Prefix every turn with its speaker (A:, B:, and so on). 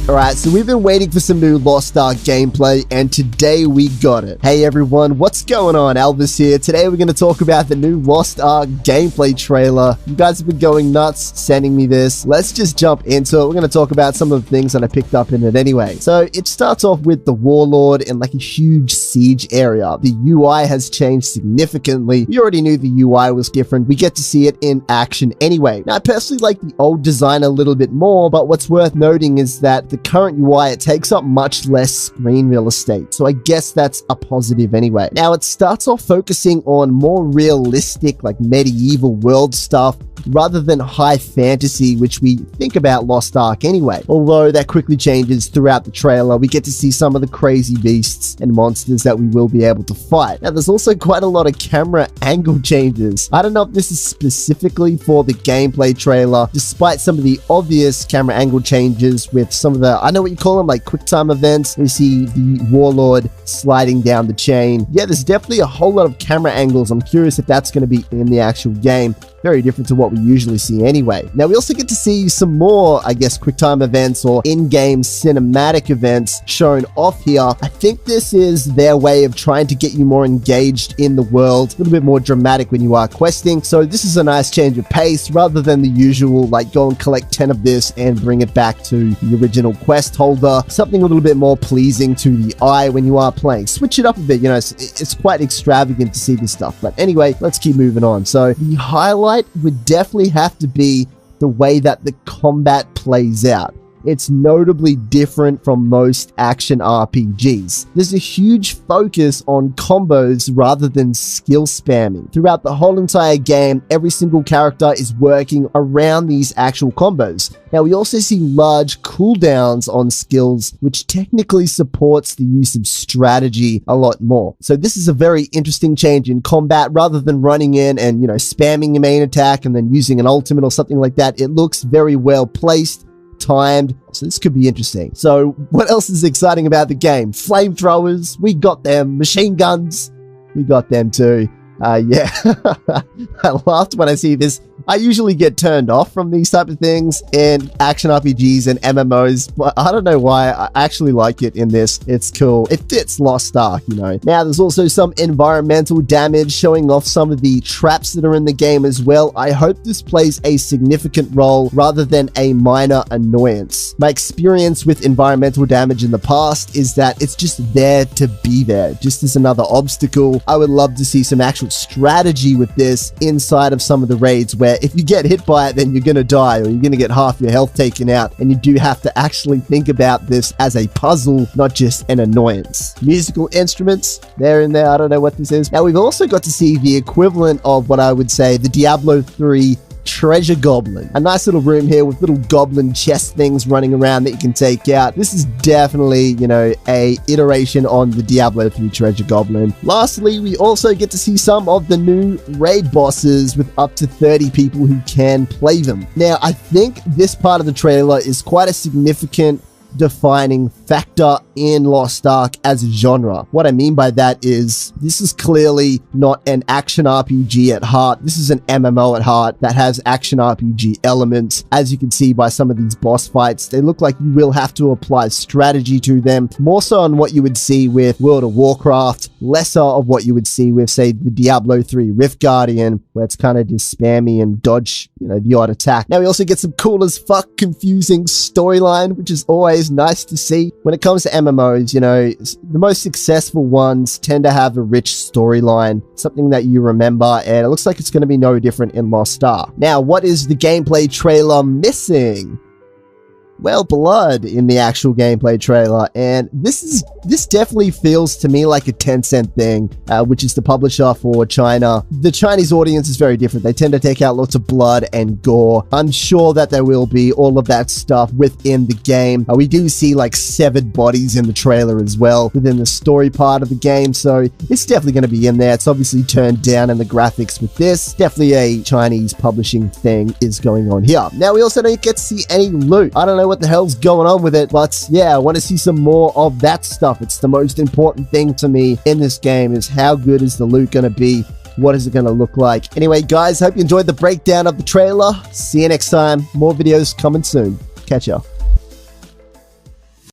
A: Alright, so we've been waiting for some new Lost Ark gameplay, and today we got it. Hey everyone, what's going on? Elvis here. Today we're going to talk about the new Lost Ark gameplay trailer. You guys have been going nuts sending me this. Let's just jump into it. We're going to talk about some of the things that I picked up in it anyway. So it starts off with the Warlord in like a huge siege area. The UI has changed significantly. We already knew the UI was different. We get to see it in action anyway. Now I personally like the old design a little bit more, but what's worth noting is that the current UI, it takes up much less screen real estate. So I guess that's a positive anyway. Now it starts off focusing on more realistic, like medieval world stuff, rather than high fantasy, which we think about Lost Ark anyway. Although that quickly changes throughout the trailer, we get to see some of the crazy beasts and monsters that we will be able to fight. Now there's also quite a lot of camera angle changes. I don't know if this is specifically for the gameplay trailer, despite some of the obvious camera angle changes with some of the, I know what you call them, like quick time events. We see the Warlord sliding down the chain. Yeah, there's definitely a whole lot of camera angles. I'm curious if that's going to be in the actual game. Very different to what we usually see anyway. Now we also get to see some more, I guess, quick time events or in-game cinematic events shown off here. I think this is their way of trying to get you more engaged in the world, a little bit more dramatic when you are questing. So this is a nice change of pace rather than the usual, like go and collect 10 of this and bring it back to the original quest holder. Something a little bit more pleasing to the eye when you are playing. Switch it up a bit, you know, it's quite extravagant to see this stuff. But anyway, let's keep moving on. So the highlight would definitely have to be the way that the combat plays out. It's notably different from most action RPGs. There's a huge focus on combos rather than skill spamming. Throughout the whole entire game, every single character is working around these actual combos. Now, we also see large cooldowns on skills, which technically supports the use of strategy a lot more. So this is a very interesting change in combat. Rather than running in and, you know, spamming your main attack and then using an ultimate or something like that, it looks very well placed, timed, so this could be interesting. So what else is exciting about the game? Flamethrowers, we got them. Machine guns, we got them too. Yeah, I laughed when I see this. I usually get turned off from these type of things in action RPGs and MMOs, but I don't know why. I actually like it in this. It's cool. It fits Lost Ark, you know. Now, there's also some environmental damage showing off some of the traps that are in the game as well. I hope this plays a significant role rather than a minor annoyance. My experience with environmental damage in the past is that it's just there to be there, just as another obstacle. I would love to see some actual strategy with this inside of some of the raids where if you get hit by it, then you're going to die or you're going to get half your health taken out, and you do have to actually think about this as a puzzle, not just an annoyance. Musical instruments, they're in there. I don't know what this is. Now, we've also got to see the equivalent of what I would say the Diablo 3 treasure goblin. A nice little room here with little goblin chest things running around that you can take out. This is definitely, you know, a iteration on the Diablo 3 treasure goblin. Lastly, we also get to see some of the new raid bosses with up to 30 people who can play them. Now, I think this part of the trailer is quite a significant defining factor in Lost Ark as a genre. What I mean by that is this is clearly not an action RPG at heart. This is an MMO at heart that has action RPG elements. As you can see by some of these boss fights, they look like you will have to apply strategy to them, more so on what you would see with World of Warcraft, lesser of what you would see with, say, the Diablo 3 Rift Guardian, where it's kind of just spammy and dodge, you know, the odd attack. Now we also get some cool as fuck confusing storyline, which is always nice to see. When it comes to MMOs, you know, the most successful ones tend to have a rich storyline, something that you remember, and it looks like it's going to be no different in Lost Ark. Now, what is the gameplay trailer missing? Well, blood in the actual gameplay trailer, and this definitely feels to me like a Tencent thing, which is the publisher for China. The Chinese audience is very different. They tend to take out lots of blood and gore. I'm sure that there will be all of that stuff within the game. We do see like severed bodies in the trailer as well within the story part of the game, so it's definitely going to be in there. It's obviously turned down in the graphics with this. Definitely a Chinese publishing thing is going on here. Now, we also don't get to see any loot. I don't know what the hell's going on with it, but yeah, I want to see some more of that stuff. It's the most important thing to me in this game, is how good is the loot going to be? What is it going to look like? Anyway, guys, hope you enjoyed the breakdown of the trailer. See you next time. More videos coming soon. Catch ya.